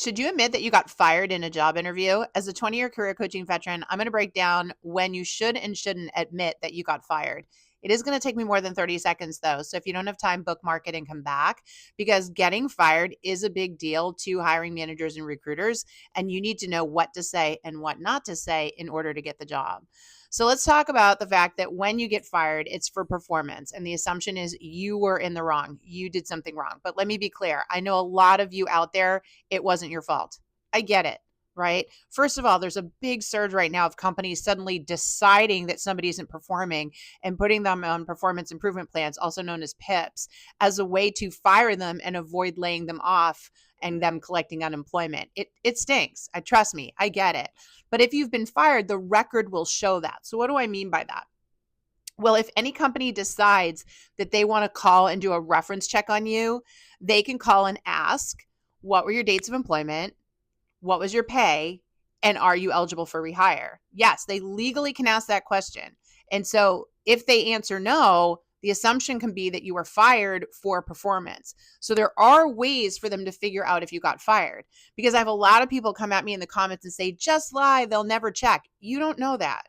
Should you admit that you got fired in a job interview? As a 20-year career coaching veteran, I'm going to break down when you should and shouldn't admit that you got fired. It is going to take me more than 30 seconds though. So if you don't have time, bookmark it and come back because getting fired is a big deal to hiring managers and recruiters. And you need to know what to say and what not to say in order to get the job. So let's talk about the fact that when you get fired, it's for performance. And the assumption is you were in the wrong. You did something wrong. But let me be clear. I know a lot of you out there, it wasn't your fault. I get it, right? First of all, there's a big surge right now of companies suddenly deciding that somebody isn't performing and putting them on performance improvement plans, also known as PIPs, as a way to fire them and avoid laying them off and them collecting unemployment. It stinks. Trust me, I get it. But if you've been fired, the record will show that. So what do I mean by that? Well, if any company decides that they want to call and do a reference check on you, they can call and ask, what were your dates of employment? What was your pay? And are you eligible for rehire? Yes, they legally can ask that question. And so if they answer no, the assumption can be that you were fired for performance. So there are ways for them to figure out if you got fired, because I have a lot of people come at me in the comments and say, just lie, they'll never check. You don't know that.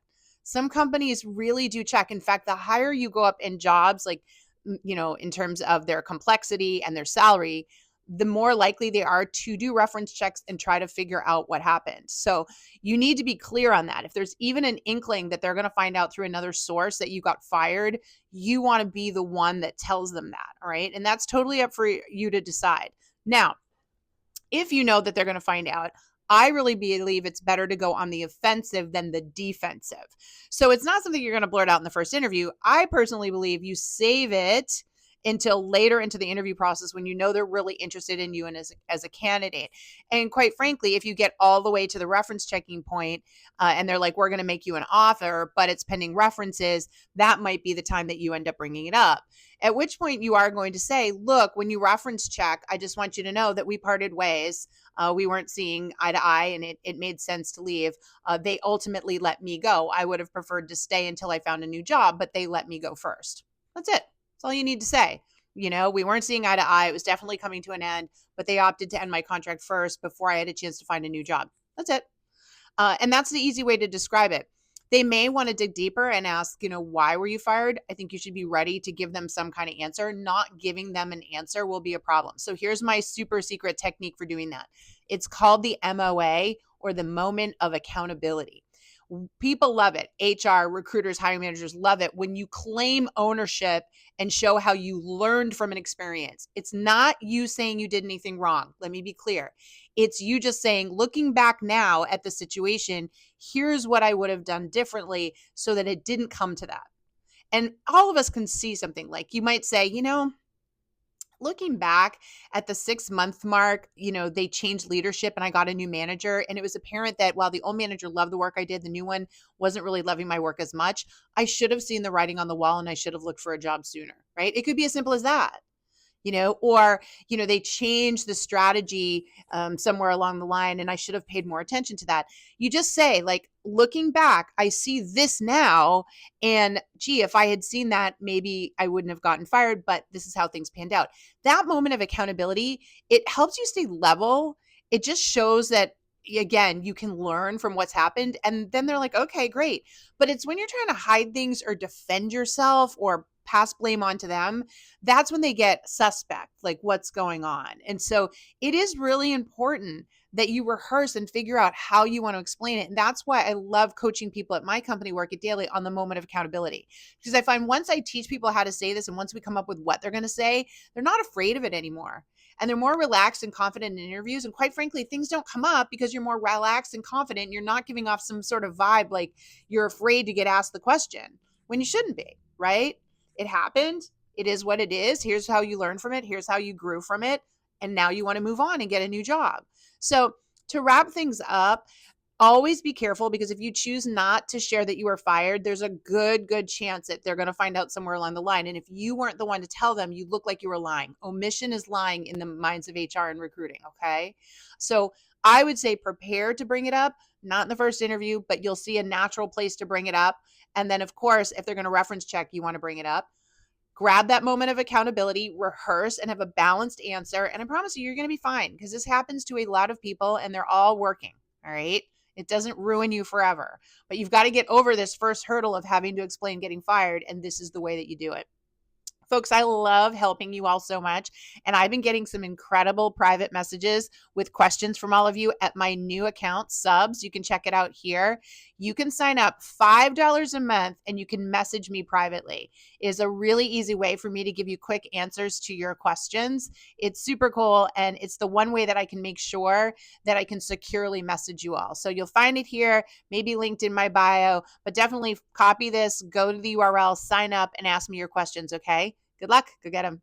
Some companies really do check. In fact, the higher you go up in jobs, like, in terms of their complexity and their salary, the more likely they are to do reference checks and try to figure out what happened. So you need to be clear on that. If there's even an inkling that they're going to find out through another source that you got fired, you want to be the one that tells them that. All right. And that's totally up for you to decide. Now, if you know that they're going to find out, I really believe it's better to go on the offensive than the defensive. So it's not something you're going to blurt out in the first interview. I personally believe you save it until later into the interview process when you know they're really interested in you and as a candidate. And quite frankly, if you get all the way to the reference checking point and they're like, we're going to make you an offer, but it's pending references, that might be the time that you end up bringing it up. At which point you are going to say, look, when you reference check, I just want you to know that we parted ways. We weren't seeing eye to eye and it made sense to leave. They ultimately let me go. I would have preferred to stay until I found a new job, but they let me go first. That's it. That's all you need to say. We weren't seeing eye to eye. It was definitely coming to an end, but they opted to end my contract first before I had a chance to find a new job. That's it. And that's the easy way to describe it. They may want to dig deeper and ask, why were you fired? I think you should be ready to give them some kind of answer. Not giving them an answer will be a problem. So here's my super secret technique for doing that. It's called the MOA, or the moment of accountability. People love it. HR, recruiters, hiring managers love it when you claim ownership and show how you learned from an experience. It's not you saying you did anything wrong. Let me be clear. It's you just saying, looking back now at the situation, here's what I would have done differently so that it didn't come to that. And all of us can see something. Like you might say, looking back at the 6-month mark, they changed leadership and I got a new manager. And it was apparent that while the old manager loved the work I did, the new one wasn't really loving my work as much. I should have seen the writing on the wall and I should have looked for a job sooner, right? It could be as simple as that. Or they changed the strategy somewhere along the line and I should have paid more attention to that. You just say, like, looking back, I see this now. And gee, if I had seen that, maybe I wouldn't have gotten fired, but this is how things panned out. That moment of accountability, it helps you stay level. It just shows that, again, you can learn from what's happened. And then they're like, okay, great. But it's when you're trying to hide things or defend yourself or pass blame onto them, that's when they get suspect, like what's going on. And so it is really important that you rehearse and figure out how you want to explain it. And that's why I love coaching people at my company, Work It Daily, on the moment of accountability. Because I find once I teach people how to say this and once we come up with what they're going to say, they're not afraid of it anymore. And they're more relaxed and confident in interviews. And quite frankly, things don't come up because you're more relaxed and confident. You're not giving off some sort of vibe like you're afraid to get asked the question when you shouldn't be, right? It happened. It is what it is. Here's how you learn from it. Here's how you grew from it. And now you want to move on and get a new job. So to wrap things up, always be careful, because if you choose not to share that you were fired, there's a good chance that they're going to find out somewhere along the line. And if you weren't the one to tell them, you look like you were lying. Omission is lying in the minds of HR and recruiting. Okay. So I would say prepare to bring it up, not in the first interview, but you'll see a natural place to bring it up. And then, of course, if they're going to reference check, you want to bring it up. grab that moment of accountability, rehearse, and have a balanced answer. And I promise you, you're going to be fine because this happens to a lot of people and they're all working. All right. It doesn't ruin you forever, but you've got to get over this first hurdle of having to explain getting fired. And this is the way that you do it. Folks, I love helping you all so much. And I've been getting some incredible private messages with questions from all of you at my new account, Subs. You can check it out here. You can sign up $5 a month and you can message me privately. It is a really easy way for me to give you quick answers to your questions. It's super cool. And it's the one way that I can make sure that I can securely message you all. So you'll find it here, maybe linked in my bio, but definitely copy this, go to the URL, sign up, and ask me your questions, okay? Good luck. Go get them.